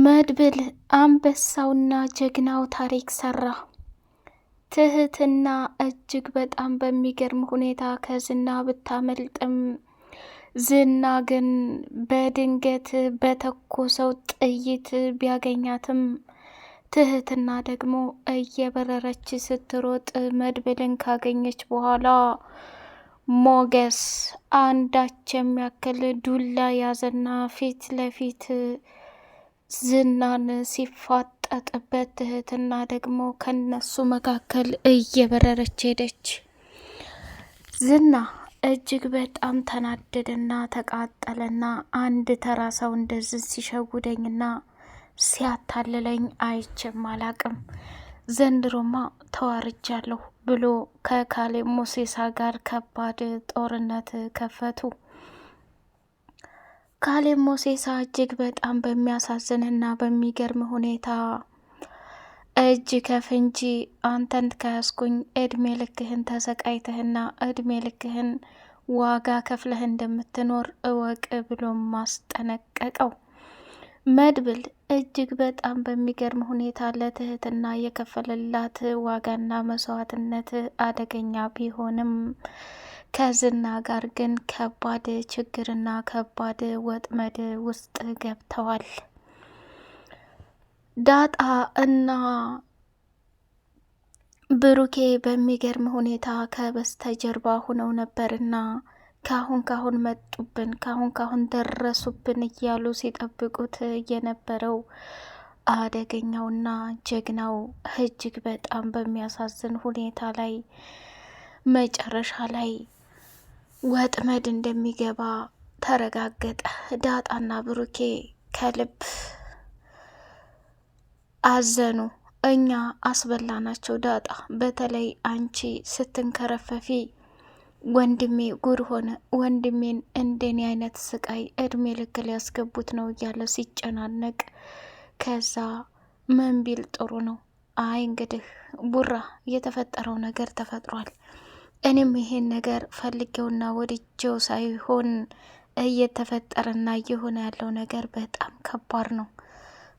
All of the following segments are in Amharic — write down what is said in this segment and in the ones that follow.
መድብል አንበሳውና ጀግናው ታሪክ ሰራ። ትህትና እጅግ በጣም በሚገርም ሁኔታ ከዝና ብታመልጥም ዝና ግን በድንገት በተኮሰው ጥይት ቢያገኛትም ትህትና ደግሞ እየበረረች ስትሮጥ መድብልን ካገኘች በኋላ ሞገስ አንዳች የሚያክል ዱላ ያዘና ፊት ለፊት ዝናን ሲፋጠጥበት ትህትና ደግሞ ከነሱ መካከል እየበረረች ሄደች። ዝና እጅግ በጣም ተናደደና ተቃጠለና አንድ ተራ ሰው እንደዚህ ሲሸውደኝና ሲያታልለኝ አይቼም አላቅም፣ ዘንድሮማ ተዋርጃለሁ ብሎ ከካሌብ ሞሴሳ ጋር ከባድ ጦርነት ከፈቱ። ካሌብ ሞሴሳ እጅግ በጣም በሚያሳዝንና በሚገርም ሁኔታ እጅ ከፍንጂ አንተን ከያዝኩኝ እድሜ ልክህን ተሰቃይተህና እድሜ ልክህን ዋጋ ከፍለህ እንደምትኖር እወቅ ብሎ ማስጠነቀቀው። መድብል እጅግ በጣም በሚገርም ሁኔታ ለትህትና የከፈለላት ዋጋና መስዋዕትነት አደገኛ ቢሆንም ከዝና ጋር ግን ከባድ ችግርና ከባድ ወጥመድ ውስጥ ገብተዋል። ዳጣ እና ብሩኬ በሚገርም ሁኔታ ከበስተጀርባ ሆነው ነበርና ካሁን መጡብን፣ ካሁን ደረሱብን እያሉ ሲጠብቁት የነበረው አደገኛውና ጀግናው እጅግ በጣም በሚያሳዝን ሁኔታ ላይ መጨረሻ ላይ ወጥመድ እንደሚገባ ተረጋገጠ። ዳጣና ብሩኬ ከልብ አዘኑ። እኛ አስበላናቸው። ዳጣ በተለይ አንቺ ስትንከረፈፊ ወንድሜ ጉድ ሆነ፣ ወንድሜን እንደኔ አይነት ስቃይ እድሜ ልክ ሊያስገቡት ነው እያለ ሲጨናነቅ፣ ከዛ ምን ቢል ጥሩ ነው? አይ እንግዲህ ቡራ የተፈጠረው ነገር ተፈጥሯል። እኔም ይሄን ነገር ፈልጌውና ወድጄው ሳይሆን እየተፈጠረና እየሆነ ያለው ነገር በጣም ከባድ ነው።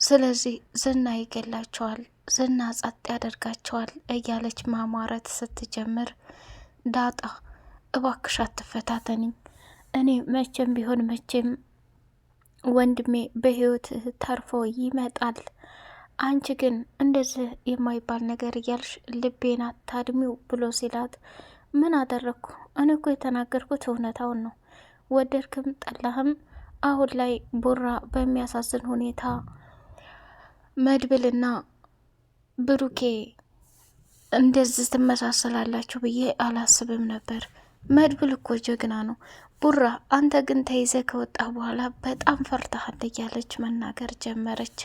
ስለዚህ ዝና ይገላቸዋል፣ ዝና ጸጥ ያደርጋቸዋል እያለች ማማረት ስትጀምር ዳጣ እባክሽ አትፈታተኝም፣ እኔ መቼም ቢሆን መቼም ወንድሜ በህይወት ተርፎ ይመጣል። አንቺ ግን እንደዚህ የማይባል ነገር እያልሽ ልቤን አታድሚው ብሎ ሲላት፣ ምን አደረግኩ? እኔ እኮ የተናገርኩት እውነታውን ነው። ወደድክም ጠላህም አሁን ላይ ቡራ በሚያሳዝን ሁኔታ መድብልና ብሩኬ እንደዚህ ትመሳሰላላችሁ ብዬ አላስብም ነበር። መድብል እኮ ጀግና ነው። ቡራ አንተ ግን ተይዘ ከወጣ በኋላ በጣም ፈርተሃል እያለች መናገር ጀመረች።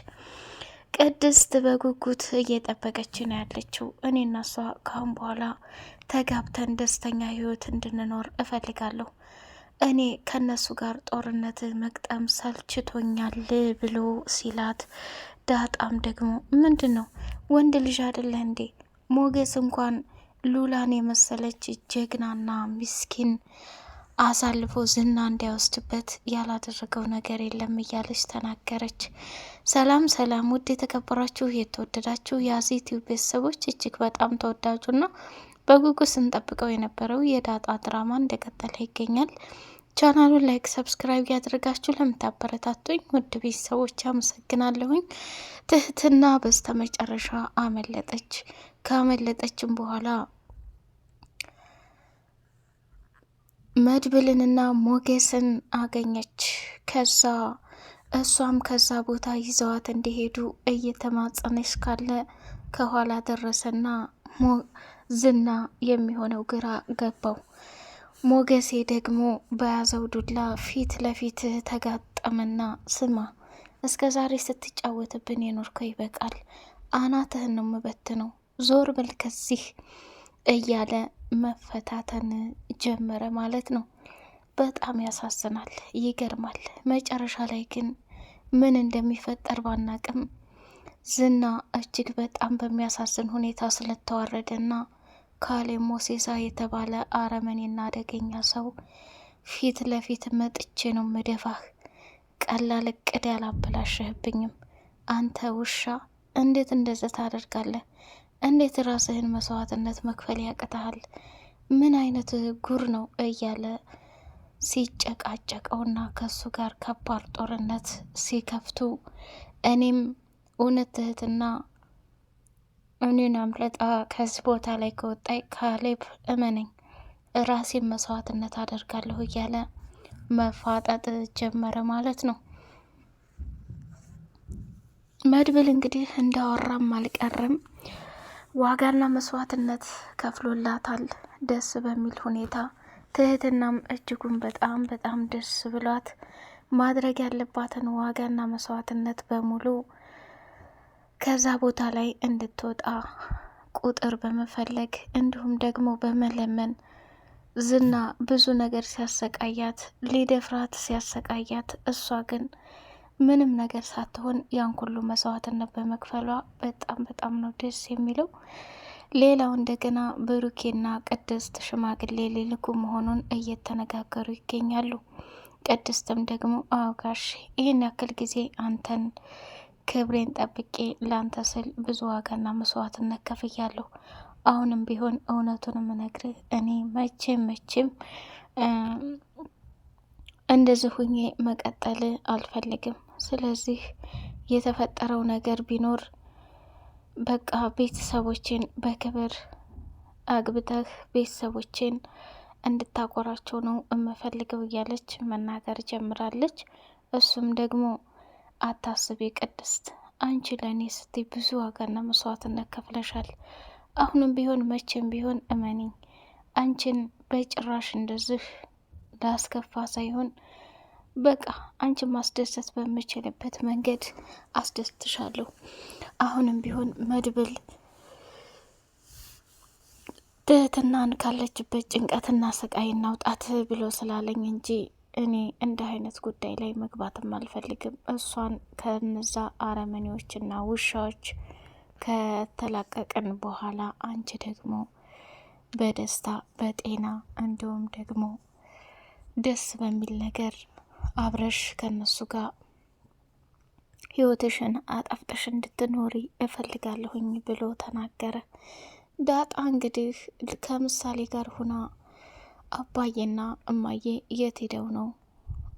ቅድስት በጉጉት እየጠበቀች ነው ያለችው። እኔና እሷ ካሁን በኋላ ተጋብተን ደስተኛ ህይወት እንድንኖር እፈልጋለሁ። እኔ ከነሱ ጋር ጦርነት መቅጠም ሰልችቶኛል ብሎ ሲላት፣ ዳጣም ደግሞ ምንድን ነው ወንድ ልጅ አይደለ እንዴ? ሞገስ እንኳን ሉላን የመሰለች ጀግናና ምስኪን አሳልፎ ዝና እንዳይወስድበት ያላደረገው ነገር የለም እያለች ተናገረች። ሰላም ሰላም! ውድ የተከበራችሁ የተወደዳችሁ የአዚቲው ቤተሰቦች እጅግ በጣም ተወዳጁና በጉጉት ስንጠብቀው የነበረው የዳጣ ድራማ እንደቀጠለ ይገኛል። ቻናሉን ላይክ፣ ሰብስክራይብ ያደርጋችሁ ለምታበረታቱኝ ውድ ቤተሰቦች አመሰግናለሁኝ። ትህትና በስተመጨረሻ አመለጠች። ካመለጠችም በኋላ መድብልንና ሞገስን አገኘች። ከዛ እሷም ከዛ ቦታ ይዘዋት እንዲሄዱ እየተማጸነች ካለ ከኋላ ደረሰና ዝና የሚሆነው ግራ ገባው። ሞገሴ ደግሞ በያዘው ዱላ ፊት ለፊት ተጋጠመና፣ ስማ እስከ ዛሬ ስትጫወትብን የኖርከው ይበቃል፣ አናትህን ነው የምበትነው፣ ዞር በል ከዚህ እያለ መፈታተን ጀመረ ማለት ነው። በጣም ያሳዝናል፣ ይገርማል። መጨረሻ ላይ ግን ምን እንደሚፈጠር ባናቅም ዝና እጅግ በጣም በሚያሳዝን ሁኔታ ስለተዋረደና ካሌብ ሞሴሳ የተባለ አረመኔና አደገኛ ሰው ፊት ለፊት መጥቼ ነው መደፋህ፣ ቀላል እቅድ ያላበላሸህብኝም፣ አንተ ውሻ እንዴት እንደዚህ ታደርጋለህ? እንዴት ራስህን መስዋዕትነት መክፈል ያቅተሃል? ምን አይነት ጉር ነው እያለ ሲጨቃጨቀውና ከሱ ጋር ከባድ ጦርነት ሲከፍቱ እኔም እውነት ትህትና እኔን አምለጣ ከዚህ ቦታ ላይ ከወጣይ ካሌብ እመነኝ ራሴን መስዋዕትነት አደርጋለሁ እያለ መፋጠጥ ጀመረ ማለት ነው። መድብል እንግዲህ እንዳወራም አልቀረም ዋጋና መስዋዕትነት ከፍሎላታል ደስ በሚል ሁኔታ። ትህትናም እጅጉን በጣም ደስ ብሏት ማድረግ ያለባትን ዋጋና መስዋዕትነት በሙሉ ከዛ ቦታ ላይ እንድትወጣ ቁጥር በመፈለግ እንዲሁም ደግሞ በመለመን ዝና ብዙ ነገር ሲያሰቃያት ሊደፍራት ሲያሰቃያት እሷ ግን ምንም ነገር ሳትሆን ያን ሁሉ መስዋዕትነት በመክፈሏ በጣም ነው ደስ የሚለው። ሌላው እንደገና ብሩኬና ቅድስት ሽማግሌ ሊልኩ መሆኑን እየተነጋገሩ ይገኛሉ። ቅድስትም ደግሞ አውጋሽ ይህን ያክል ጊዜ አንተን ክብሬን ጠብቄ ላንተ ስል ብዙ ዋጋና መስዋዕትነት ከፍያለሁ። አሁንም ቢሆን እውነቱን ምነግርህ እኔ መቼም እንደዚህ ሁኜ መቀጠል አልፈልግም። ስለዚህ የተፈጠረው ነገር ቢኖር በቃ ቤተሰቦችን በክብር አግብተህ ቤተሰቦችን እንድታቆራቸው ነው እምፈልገው እያለች መናገር ጀምራለች። እሱም ደግሞ አታስቢ ቅድስት፣ አንቺ ለእኔ ስትይ ብዙ ዋጋና መስዋዕትነት ከፍለሻል። አሁንም ቢሆን መቼም ቢሆን እመኒኝ አንቺን በጭራሽ እንደዚህ ላስከፋ ሳይሆን በቃ አንቺን ማስደሰት በምችልበት መንገድ አስደስትሻለሁ። አሁንም ቢሆን መድብል ትህትናን ካለችበት ጭንቀትና ስቃይ እናውጣት ብሎ ስላለኝ እንጂ እኔ እንደ አይነት ጉዳይ ላይ መግባትም አልፈልግም። እሷን ከነዛ አረመኔዎችና ውሻዎች ከተላቀቅን በኋላ አንቺ ደግሞ በደስታ በጤና እንዲሁም ደግሞ ደስ በሚል ነገር አብረሽ ከነሱ ጋር ህይወትሽን አጣፍጠሽ እንድትኖሪ እፈልጋለሁኝ ብሎ ተናገረ። ዳጣ እንግዲህ ከምሳሌ ጋር ሁና አባዬና እማዬ የት ሄደው ነው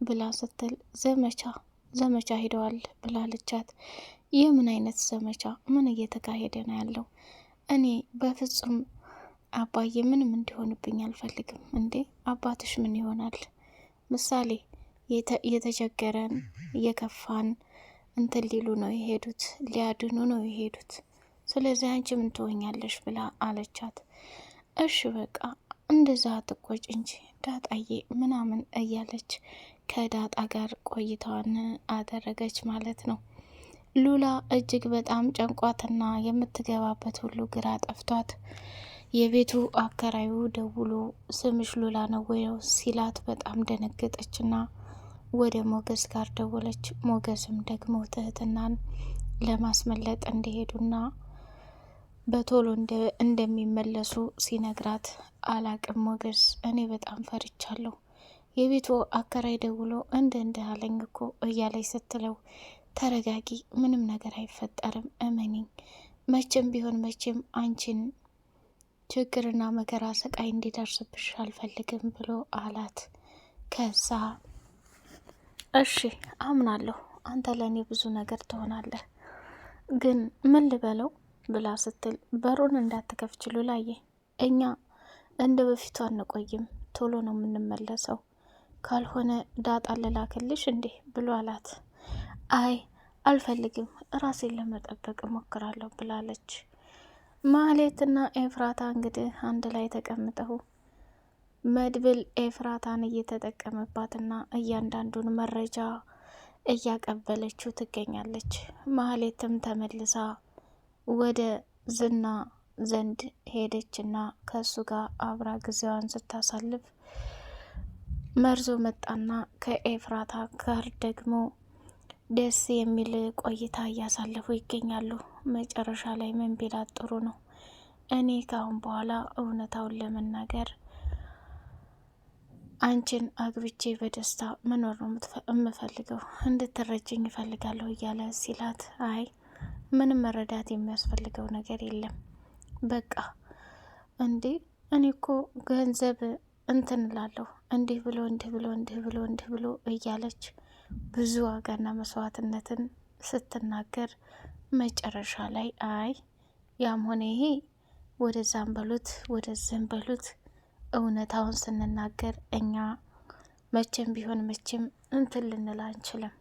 ብላ ስትል ዘመቻ ሄደዋል ብላለቻት። ይህ ምን አይነት ዘመቻ? ምን እየተካሄደ ነው ያለው? እኔ በፍጹም አባዬ ምንም እንዲሆንብኝ አልፈልግም። እንዴ አባትሽ ምን ይሆናል? ምሳሌ የተቸገረን የከፋን እንትን ሊሉ ነው የሄዱት፣ ሊያድኑ ነው የሄዱት። ስለዚህ አንቺ ምን ትሆኛለሽ ብላ አለቻት። እሺ በቃ እንደዛ አትቆጭ እንጂ ዳጣዬ ምናምን እያለች ከዳጣ ጋር ቆይታዋን አደረገች ማለት ነው። ሉላ እጅግ በጣም ጨንቋትና የምትገባበት ሁሉ ግራ ጠፍቷት የቤቱ አከራዩ ደውሎ ስምሽ ሉላ ነው ወይ ሲላት በጣም ደነገጠችና ወደ ሞገስ ጋር ደወለች። ሞገስም ደግሞ ትህትናን ለማስመለጥ እንደሄዱና በቶሎ እንደሚመለሱ ሲነግራት አላቅም ሞገስ፣ እኔ በጣም ፈርቻለሁ። የቤቱ አከራይ ደውሎ እንደ አለኝ እኮ እያለች ስትለው ተረጋጊ፣ ምንም ነገር አይፈጠርም፣ እመኒኝ፣ መቼም ቢሆን መቼም አንቺን ችግርና መከራ ስቃይ እንዲደርስብሽ አልፈልግም ብሎ አላት። ከዛ እሺ አምናለሁ፣ አንተ ለእኔ ብዙ ነገር ትሆናለህ፣ ግን ምን ልበለው ብላ ስትል በሩን እንዳትከፍች ሉላዬ፣ እኛ እንደ በፊቱ አንቆይም፣ ቶሎ ነው የምንመለሰው፣ ካልሆነ ዳጣ ልላክልሽ እንዴ ብሎ አላት። አይ አልፈልግም፣ ራሴን ለመጠበቅ እሞክራለሁ ብላለች። ማህሌትና ኤፍራታ እንግዲህ አንድ ላይ ተቀምጠው መድብል ኤፍራታን እየተጠቀመባትና እያንዳንዱን መረጃ እያቀበለችው ትገኛለች። ማህሌትም ተመልሳ ወደ ዝና ዘንድ ሄደችና ከሱ ጋር አብራ ጊዜዋን ስታሳልፍ መርዞ መጣና ከኤፍራታ ጋር ደግሞ ደስ የሚል ቆይታ እያሳለፉ ይገኛሉ። መጨረሻ ላይ ምን ቢላት ጥሩ ነው? እኔ ካሁን በኋላ እውነታውን ለመናገር አንቺን አግብቼ በደስታ መኖር ነው የምፈልገው፣ እንድትረጅኝ እፈልጋለሁ እያለ ሲላት፣ አይ ምንም መረዳት የሚያስፈልገው ነገር የለም፣ በቃ እንዴ እኔ እኮ ገንዘብ እንትን እላለሁ እንዲህ ብሎ እንዲህ ብሎ እንዲህ ብሎ እንዲህ ብሎ እያለች ብዙ ዋጋና መስዋዕትነትን ስትናገር መጨረሻ ላይ አይ ያም ሆነ ይሄ ወደዛም በሉት ወደዚህም በሉት እውነታውን ስንናገር እኛ መቼም ቢሆን መቼም እንትን ልንል አንችልም።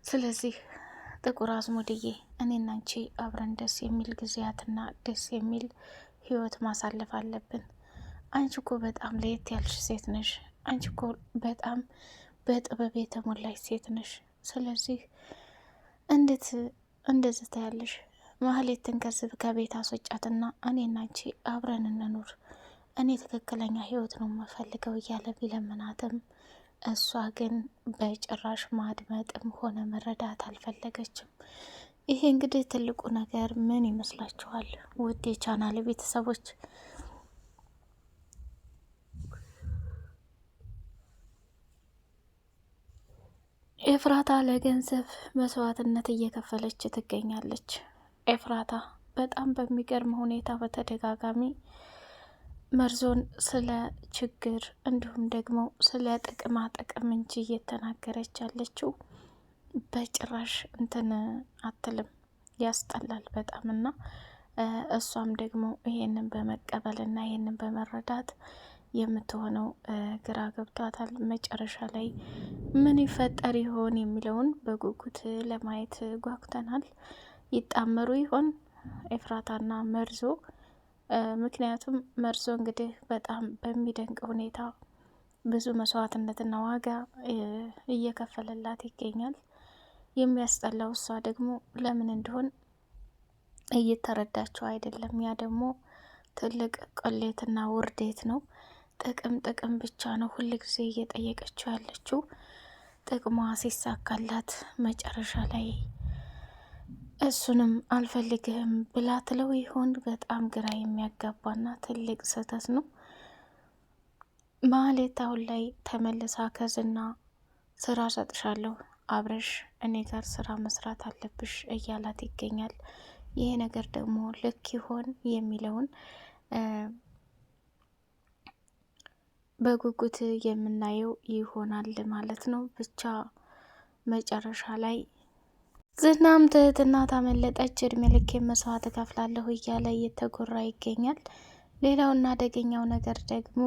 ስለዚህ ጥቁር አዝሙድዬ እኔና አንቺ አብረን ደስ የሚል ጊዜያትና ደስ የሚል ህይወት ማሳለፍ አለብን። አንቺ እኮ በጣም ለየት ያልሽ ሴት ነሽ። አንቺ እኮ በጣም በጥበብ የተሞላሽ ሴት ነሽ። ስለዚህ እንዴት እንደዚህ ታያለሽ? ማህሌትን ከቤት አስወጫትና እኔና አንቺ አብረን እንኑር፣ እኔ ትክክለኛ ህይወት ነው የምፈልገው እያለ ቢለምናትም እሷ ግን በጭራሽ ማድመጥም ሆነ መረዳት አልፈለገችም። ይሄ እንግዲህ ትልቁ ነገር ምን ይመስላችኋል? ውድ የቻናል ቤተሰቦች ኤፍራታ ለገንዘብ መስዋዕትነት እየከፈለች ትገኛለች። ኤፍራታ በጣም በሚገርም ሁኔታ በተደጋጋሚ መርዞን ስለ ችግር እንዲሁም ደግሞ ስለ ጥቅማ ጥቅም እንጂ እየተናገረች ያለችው በጭራሽ እንትን አትልም። ያስጠላል በጣም እና እሷም ደግሞ ይሄንን በመቀበልና ይሄንን በመረዳት የምትሆነው ግራ ገብቷታል። መጨረሻ ላይ ምን ይፈጠር ይሆን የሚለውን በጉጉት ለማየት ጓጉተናል። ይጣመሩ ይሆን ኤፍራታና መርዞ? ምክንያቱም መርዞ እንግዲህ በጣም በሚደንቅ ሁኔታ ብዙ መስዋዕትነትና ዋጋ እየከፈለላት ይገኛል። የሚያስጠላው እሷ ደግሞ ለምን እንደሆን እየተረዳቸው አይደለም። ያ ደግሞ ትልቅ ቅሌትና ውርዴት ነው። ጥቅም ጥቅም ብቻ ነው ሁል ጊዜ እየጠየቀችው ያለችው። ጥቅሟ ሲሳካላት መጨረሻ ላይ እሱንም አልፈልግህም ብላ ትለው ይሆን? በጣም ግራ የሚያጋባና ትልቅ ስህተት ነው። ማህሌት አሁን ላይ ተመልሳ ከዝና ስራ ሰጥሻለሁ፣ አብረሽ እኔ ጋር ስራ መስራት አለብሽ እያላት ይገኛል። ይሄ ነገር ደግሞ ልክ ይሆን የሚለውን በጉጉት የምናየው ይሆናል ማለት ነው። ብቻ መጨረሻ ላይ ዝናም ትህትና ታመለጠች፣ እድሜ ልክ መስዋዕት እከፍላለሁ እያለ እየተጎራ ይገኛል። ሌላውና አደገኛው ነገር ደግሞ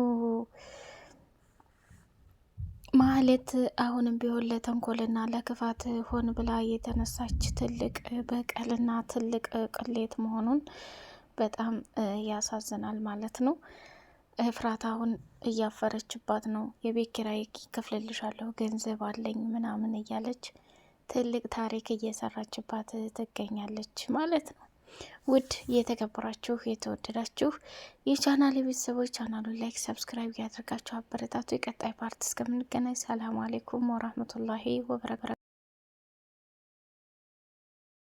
ማህሌት አሁንም ቢሆን ለተንኮልና ለክፋት ሆን ብላ የተነሳች ትልቅ በቀልና ትልቅ ቅሌት መሆኑን በጣም ያሳዝናል ማለት ነው። ኤፍራታ አሁን እያፈረችባት ነው። የቤት ኪራይ ከፍልልሻለሁ፣ ገንዘብ አለኝ ምናምን እያለች ትልቅ ታሪክ እየሰራችባት ትገኛለች ማለት ነው። ውድ የተከበራችሁ የተወደዳችሁ የቻናል ቤተሰቦች ቻናሉን ላይክ፣ ሰብስክራይብ ያደርጋችሁ አበረታቱ። የቀጣይ ፓርት እስከምንገናኝ ሰላም አሌይኩም ወራህመቱላሂ ወበረካቱ።